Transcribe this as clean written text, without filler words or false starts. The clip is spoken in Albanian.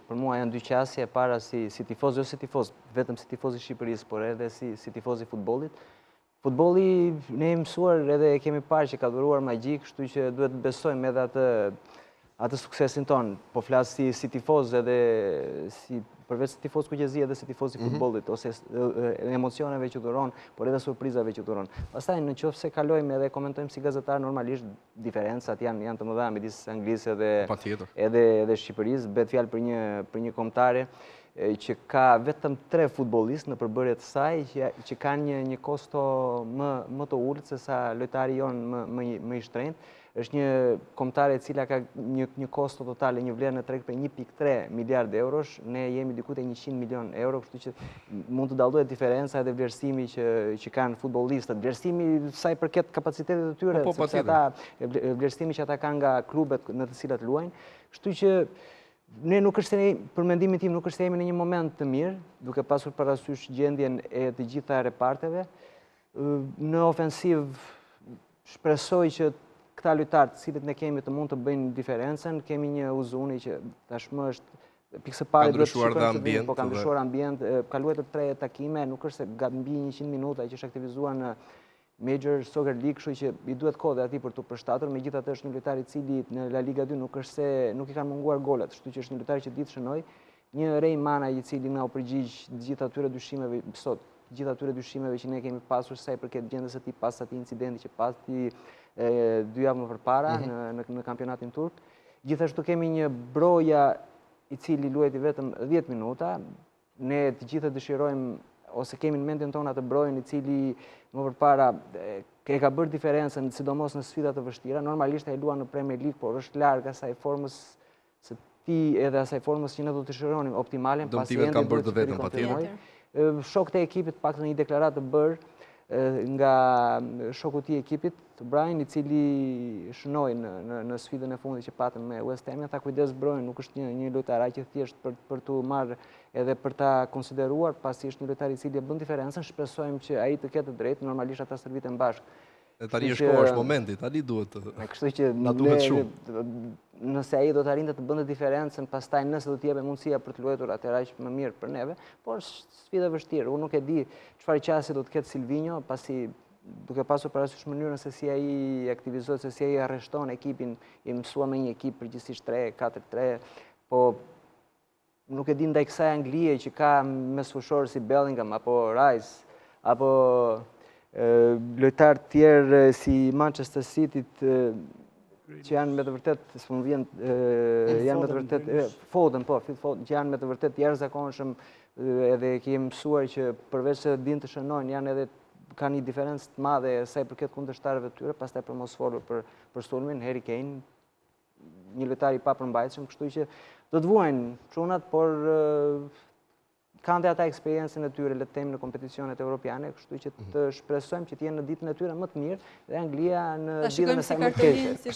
për mua janë dy qasje, para si tifoz, jo si tifoz, vetëm si tifoz i Shqipërisë, por edhe si tifoz i futbollit. Futbolli ne jemi mësuar edhe kemi parë që ka dhuruar magjik, kështu që duhet të besojmë edhe atë suksesin tonë. Po flas si tifoz edhe përveç si tifoz kujtëzi edhe si tifoz i futbollit, ose emocioneve që dhuron, por edhe surprizave që dhuron. Pastaj në qoftë se kalojmë edhe komentojmë si gazetar, normalisht diferencat janë të mëdha midis Anglisë edhe Shqipërisë. Bëhet fjalë për një kombëtare që ka vetëm 3 futbollistë në përbërje të saj, që kanë një kosto më të ulët se sa lojtari jonë më i shtrenjtë. Është një kombëtare e cila ka një kosto totale, një vlerë në treg për 1.3 miliard eurosh, ne jemi diku te 100 milion euro, kështu që mund të dallohet diferenca edhe vlerësimi që kanë futbollistët, vlerësimi sa i përket kapacitetit të tyre, sepse ata vlerësimi që ata kanë nga klubet në të cilat luajnë. Kështu që ne nuk është se për mendimin tim nuk është se jemi në një moment të mirë, duke pasur parasysh gjendjen e të gjitha reparteve. Në ofensiv shpresoj që këta lojtarë të cilët ne kemi të mund të bëjnë diferencën. Kemi një Uzuni që tashmë është pikë së pari duhet të shikojmë, po ka ndryshuar ambient, ka luajtur 3 takime, nuk është se mbi 100 minuta që është aktivizuar në Major Soccer League, kështu që i duhet kohë dhe atij për të përshtatur. Megjithatë është një lojtar i cili në La Liga 2 nuk është se nuk i kanë munguar golat, kështu që është një lojtar që ditë shënoi. Një Rej Mana i cili na u përgjigj gjithë atyre dyshimeve sot, gjithë atyre dyshimeve që ne kemi pasur sa i përket gjendjes së tij pas atij incidenti që pati 2 javë më përpara në kampionatin turk. Gjithashtu kemi një Broja i cili luajti vetëm 10 minuta. Ne të gjithë dëshirojmë ose kemi në mendjen tonë atë Brojën i cili më përpara ka bërë diferencën, sidomos në sfida të vështira. Normalisht ai luan në Premier League, por është larg asaj formës së tij edhe asaj formës që ne do të dëshironim optimale. Dëmtimet kanë bërë të vetëm patjetër. Shokët e ekipit paktën një deklaratë të bërë nga shoku i tij ekipit, Brian, i cili shënoi në sfidën e fundit që patën me West Ham. Ata kujdes Brojën, nuk është një lojtar aq i thjesht për tu marrë edhe për ta konsideruar, pasi është një lojtar i cili e bën diferencën. Shpresojmë që ai të ketë drejt, normalisht ata stërviten bashkë. Tani është kohë, është momenti, tani duhet na duhet shumë. Nëse ai do të arrinte të bënte diferencën, pastaj nëse do të jepë mundësia për të luajtur atëherë aq më mirë për neve, por sfida e vështirë. Unë nuk e di çfarë qasje do të ketë Silvinho, pasi duke pasur parasysh mënyrën se si ai aktivizohet, se si ai arreshton ekipin, i mësua me një ekip përgjithsisht 3-4-3, po nuk e di ndaj kësaj Anglie që ka mesfushorë si Bellingham apo Rice apo lojtarë tjerë si Manchester City-t që janë me të vërtet, s'më vjen, janë me të vërtet, Foden, që janë me të vërtet jashtëzakonshëm, edhe kemi mësuar që përveç se din të shënojnë, janë edhe kanë një diferencë të madhe sa i përket kundërshtarëve të tyre, pastaj për mos folur për sulmin, Harry Kane, një lojtar i papërmbajtshëm, kështu që do të vuajnë çunat, por kanë dhe ata eksperiencën e tyre, le të themi, në kompeticionet evropiane, kështu që të shpresojmë që të jenë në ditën e tyre më të mirë dhe Anglia në ditën e saj më të keqe.